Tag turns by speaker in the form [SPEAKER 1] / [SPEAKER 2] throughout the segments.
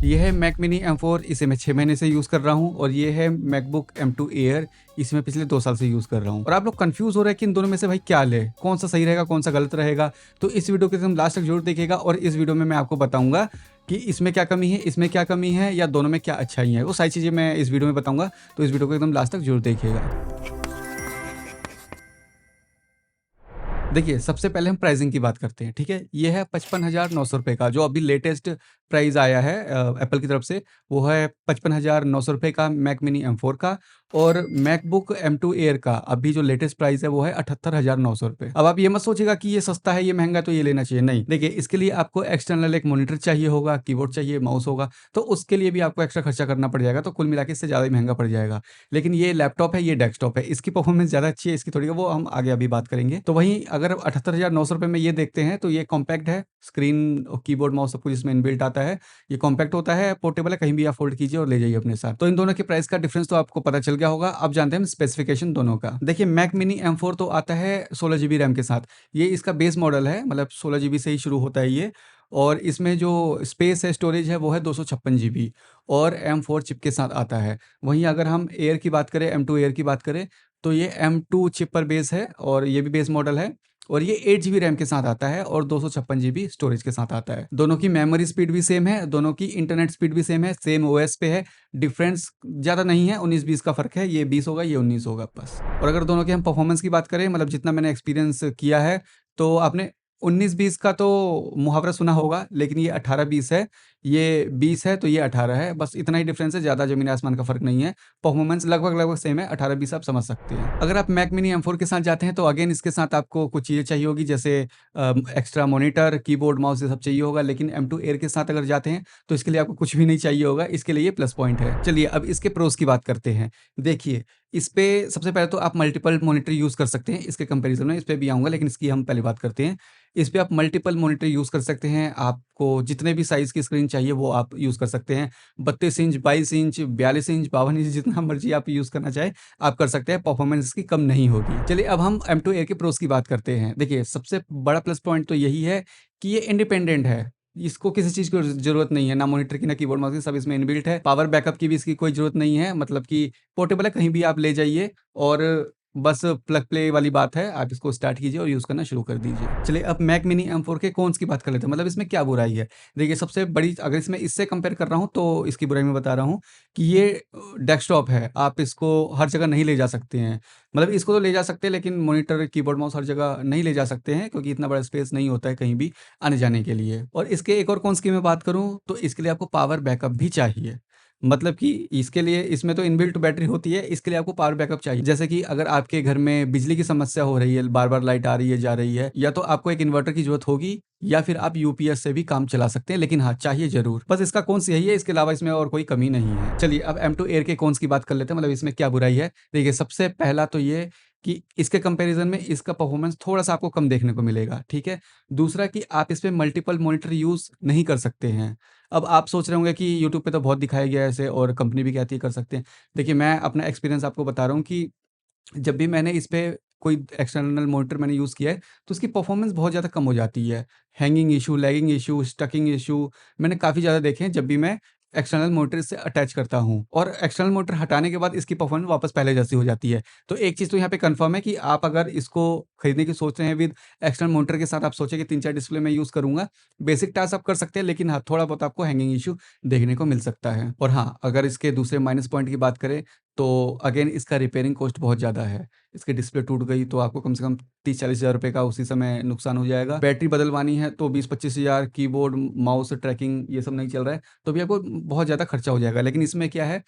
[SPEAKER 1] ये है Mac mini M4, इसे मैं 6 महीने से यूज़ कर रहा हूँ और ये है मैकबुक M2 एयर, इसे मैं पिछले 2 साल से यूज़ कर रहा हूँ। और आप लोग कन्फ्यूज़ हो रहे हैं कि इन दोनों में से भाई क्या लें? कौन-सा सही रहेगा, कौन-सा गलत रहेगा? तो इस वीडियो को एकदम लास्ट तक ज़रूर देखिएगा और इस वीडियो में मैं आपको बताऊँगा कि इसमें क्या कमी है, इसमें क्या कमी है या दोनों में क्या अच्छाई है। वो सारी चीज़ें मैं इस वीडियो में बताऊँगा, तो इस वीडियो को एकदम लास्ट तक ज़रूर देखिएगा। देखिए, सबसे पहले हम प्राइसिंग की बात करते हैं, ठीक है? ये है ₹55,900 का, जो अभी लेटेस्ट प्राइस आया है एप्पल की तरफ से, वो है ₹55,900 का मैक मिनी M4 का। और मैकबुक M2 एयर का अभी जो लेटेस्ट प्राइस है, वो है ₹78,900। अब आप ये मत सोचिएगा कि ये सस्ता है, ये महँगा है, तो ये लेना चाहिए, नहीं। देखिए, इसके लिए आपको एक्सटर्नल एक मॉनिटर चाहिए होगा, कीबोर्ड चाहिए, माउस होगा, तो उसके लिए भी आपको एक्स्ट्रा खर्चा करना पड़ जाएगा, तो कुल मिला के इससे ज़्यादा ही महँगा पड़ जाएगा। लेकिन ये लैपटॉप है, ये डेस्कटॉप है, इसकी परफॉर्मेंस ज़्यादा अच्छी है, इसकी थोड़ी वो हम आगे अभी बात करेंगे। तो वहीं अगर ₹78,900 में ये देखते हैं, तो ये कॉम्पैक्ट है, स्क्रीन और कीबोर्ड, माउस सब कुछ इसमें इनबिल्ट आता है। ये कॉम्पैक्ट होता है, पोर्टेबल है, कहीं भी आप फोल्ड कीजिए और ले जाइए अपने साथ। तो इन दोनों के प्राइस का डिफरेंस तो आपको पता चल गया होगा। अब जानते हैं हम स्पेसिफिकेशन दोनों का। देखिए, मैक मिनी M4 तो आता है 16 जीबी रैम के साथ। ये इसका बेस मॉडल है, मतलब 16 जीबी से ही शुरू होता है ये। और इसमें जो स्पेस है, स्टोरेज है, वो है 256 जीबी और M4 चिप के साथ आता है। वहीं अगर हम एयर की बात करें, M2 एयर की बात करें, तो ये M2 चिप पर बेस है और ये भी बेस मॉडल है। और ये 8 जीबी रैम के साथ आता है और 256 जीबी स्टोरेज के साथ आता है। दोनों की मेमोरी स्पीड भी सेम है, दोनों की इंटरनेट स्पीड भी सेम है, सेम ओएस पे है। डिफरेंस ज़्यादा नहीं है, 19-20 का फ़र्क है, ये 20 होगा, ये 19 होगा बस। और अगर दोनों की हम परफॉर्मेंस की बात करें, मतलब जितना मैंने एक्सपीरियंस किया है, तो आपने 19-20 का तो मुहावरा सुना होगा, लेकिन ये 18-20 है, ये 20 है, तो ये 18 है, बस इतना ही डिफरेंस है, ज़्यादा ज़मीन आसमान का फ़र्क नहीं है। परफॉर्मेंस लगभग-लगभग सेम है, 18-20 आप समझ सकते हैं। अगर आप मैक मिनी M4 के साथ जाते हैं, तो अगेन इसके साथ आपको कुछ चीज़ें चाहिए होगी, जैसे एक्स्ट्रा मॉनिटर, कीबोर्ड, माउस ये सब चाहिए होगा, लेकिन M2 एयर के साथ अगर जाते हैं, तो इसके लिए आपको कुछ भी नहीं चाहिए होगा, इसके लिए ये प्लस पॉइंट है। चलिए, अब इसके प्रोज़ की बात करते हैं। देखिए, इस पे सबसे पहले तो आप मल्टीपल मॉनिटर यूज़ कर सकते हैं, इसके कंपैरिज़न में इस पे भी आऊँगा, लेकिन इसकी हम पहले बात करते हैं। इस पे आप मल्टीपल मॉनिटर यूज़ कर सकते हैं, आपको जितने भी साइज़ की स्क्रीन चाहिए, वो आप यूज़ कर सकते हैं। 32 इंच, 22 इंच, 42 इंच, 52 इंच, जितना मर्ज़ी आप यूज़ करना चाहें, आप कर सकते हैं, परफॉर्मेंस इसकी कम नहीं होगी। चलिए, अब हम M2 एयर के प्रोज़ की बात करते हैं। देखिए, सबसे बड़ा प्लस पॉइंट तो यही है कि ये इंडिपेंडेंट है। इसको किसी चीज़ की ज़रूरत नहीं है, ना मॉनिटर की, ना कीबोर्ड, माउस की, सब इसमें इनबिल्ट है। पावर बैकअप की भी इसकी कोई ज़रूरत नहीं है, मतलब कि पोर्टेबल है, कहीं भी आप ले जाइए और बस प्लग प्ले वाली बात है, आप इसको स्टार्ट कीजिए और यूज़ करना शुरू कर दीजिए। चलिए, अब मैक मिनी M4 के कॉन्स की बात कर लेते हैं, मतलब इसमें क्या बुराई है? देखिए, सबसे बड़ी, अगर इसमें इससे कंपेयर कर रहा हूँ, तो इसकी बुराई मैं बता रहा हूँ कि ये डेस्कटॉप है, आप इसको हर जगह नहीं ले जा सकते हैं। मतलब इसको तो ले जा सकते हैं, लेकिन मॉनिटर, कीबोर्ड, माउस हर जगह नहीं ले जा सकते हैं, क्योंकि इतना बड़ा स्पेस नहीं होता है कहीं भी आने-जाने के लिए। और इसके एक और कॉन्स की मैं बात करूँ, तो इसके लिए आपको पावर बैकअप भी चाहिए। मतलब कि इसके लिए, इसमें तो इनबिल्ट बैटरी होती है, इसके लिए आपको पावर बैकअप चाहिए। जैसे कि अगर आपके घर में बिजली की समस्या हो रही है, बार-बार लाइट आ रही है, जा रही है, या तो आपको एक इन्वर्टर की ज़रूरत होगी, या फिर आप यूपीएस से भी काम चला सकते हैं, लेकिन हाँ, चाहिए ज़रूर। बस इसका कॉन्स यही है, इसके अलावा इसमें और कोई कमी नहीं है। चलिए, अब M2 एयर के कॉन्स की बात कर लेते हैं, मतलब इसमें क्या बुराई है। देखिए, सबसे पहला तो ये कि इसके कंपैरिज़न में इसका परफॉर्मेंस थोड़ा-सा आपको कम देखने को मिलेगा, ठीक है? दूसरा कि आप इसपे मल्टीपल मॉनिटर यूज़ नहीं कर सकते हैं। अब आप सोच रहे होंगे कि यूट्यूब पे तो बहुत दिखाया गया है ऐसे, और कंपनी भी कहती है कर सकते हैं। देखिए, मैं अपना एक्सपीरियंस आपको बता रहा हूँ कि जब भी मैंने इस पे कोई एक्सटर्नल मॉनिटर मैंने यूज़ किया है, तो उसकी परफॉर्मेंस बहुत ज़्यादा कम हो जाती है। Hanging issue, lagging issue, stucking issue मैंने काफ़ी ज़्यादा देखे हैं, जब भी मैं एक्सटर्नल मॉनिटर से अटैच करता हूँ, और एक्सटर्नल मॉनिटर हटाने के बाद इसकी परफॉर्मेंस वापस पहले जैसी हो जाती है। तो एक चीज़ तो यहाँ पे कन्फर्म है कि आप अगर इसको खरीदने की सोच रहे हैं विद एक्सटर्नल मॉनिटर के साथ, आप सोचें कि 3-4 डिस्प्ले मैं यूज़ करूँगा, बेसिक टास्क आप कर सकते हैं, लेकिन हाँ, थोड़ा बहुत आपको हैंगिंग इश्यू देखने को मिल सकता है। और हाँ, अगर इसके दूसरे माइनस पॉइंट की बात करें, तो अगेन इसका रिपेयरिंग कॉस्ट बहुत ज़्यादा है। इसकी डिस्प्ले टूट गई तो आपको कम से कम 30-40 हज़ार रुपए का उसी समय नुकसान हो जाएगा। बैटरी बदलवानी है तो 20-25 हज़ार, कीबोर्ड, माउस, ट्रैकिंग ये सब नहीं चल रहा है, तो भी आपको बहुत ज़्यादा खर्चा हो जाएगा। लेकिन इसमें क्या है,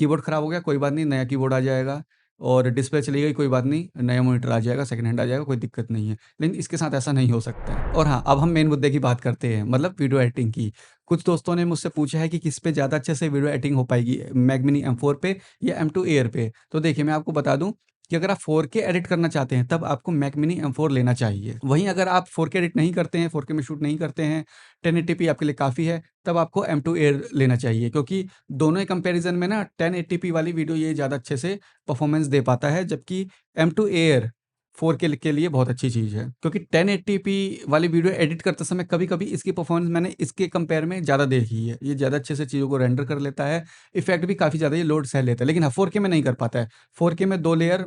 [SPEAKER 1] कीबोर्ड खराब हो गया, कोई बात नहीं, नया कीबोर्ड आ जाएगा, और डिस्प्ले चली गई, कोई बात नहीं, नया मॉनिटर आ जाएगा, सेकंड हैंड आ जाएगा, कोई दिक्कत नहीं है। लेकिन इसके साथ ऐसा नहीं हो सकता है। और हाँ, अब हम मेन मुद्दे की बात करते हैं, मतलब वीडियो एडिटिंग की। कुछ दोस्तों ने मुझसे पूछा है कि किस पे ज़्यादा अच्छे से वीडियो एडिटिंग हो पाएगी, मैक मिनी M4 पे या M2 एयर पे? तो देखिए, मैं आपको बता दूँ कि अगर आप 4K एडिट करना चाहते हैं, तब आपको मैक मिनी M4 लेना चाहिए। वहीं अगर आप 4K एडिट नहीं करते हैं, 4K में शूट नहीं करते हैं, 1080p आपके लिए काफ़ी है, तब आपको M2 एयर लेना चाहिए, क्योंकि दोनों ही कंपैरिज़न में ना 1080p वाली वीडियो ये ज़्यादा अच्छे से परफॉर्मेंस दे पाता है, जबकि M2 एयर 4K के लिए बहुत अच्छी चीज़ है, क्योंकि 1080p वाली वीडियो एडिट करते समय कभी-कभी इसकी परफॉर्मेंस मैंने इसके कंपेयर में ज़्यादा देखी है। ये ज़्यादा अच्छे से चीज़ों को रेंडर कर लेता है, इफ़ेक्ट भी काफ़ी ज़्यादा ये लोड सह लेता है। लेकिन हाँ, 4K में नहीं कर पाता है। 4K में 2 लेयर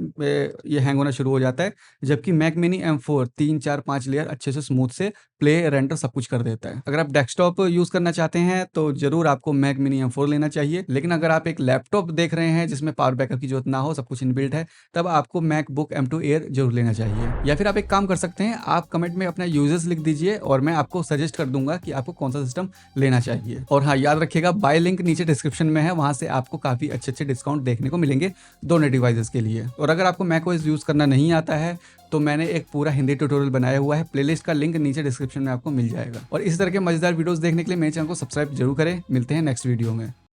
[SPEAKER 1] ये हैंग होना शुरू हो जाता है, जबकि मैक मिनी M4 3, 4, 5 लेयर अच्छे से स्मूथ से प्ले, रेंडर सब कुछ कर देता है। अगर आप डेस्कटॉप यूज़ करना चाहते हैं, तो ज़रूर आपको मैक मिनी M4 लेना चाहिए। लेकिन अगर आप एक लैपटॉप देख रहे हैं जिसमें पावर बैकअप की ज़रूरत ना हो, सब कुछ इनबिल्ट है, तब आपको मैकबुक M2 एयर ज़रूर लेना चाहिए। या फिर आप एक काम कर सकते हैं, आप कमेंट में अपना यूज़र्स लिख दीजिए और मैं आपको सजेस्ट कर दूँगा कि आपको कौन-सा सिस्टम लेना चाहिए। और हाँ, याद रखिएगा, बाय लिंक नीचे डिस्क्रिप्शन में है, वहाँ से आपको काफ़ी अच्छे-अच्छे डिस्काउंट देखने को मिलेंगे दोनों डिवाइसेज़ के लिए। और अगर आपको मैकओएस यूज़ करना नहीं आता है, तो मैंने एक पूरा हिंदी ट्यूटोरियल बनाया हुआ है, प्लेलिस्ट का लिंक नीचे डिस्क्रिप्शन में आपको मिल जाएगा। और इस तरह के मज़ेदार वीडियोज़ देखने के लिए मेरे चैनल को सब्सक्राइब जरूर करें। मिलते हैं नेक्स्ट वीडियो में।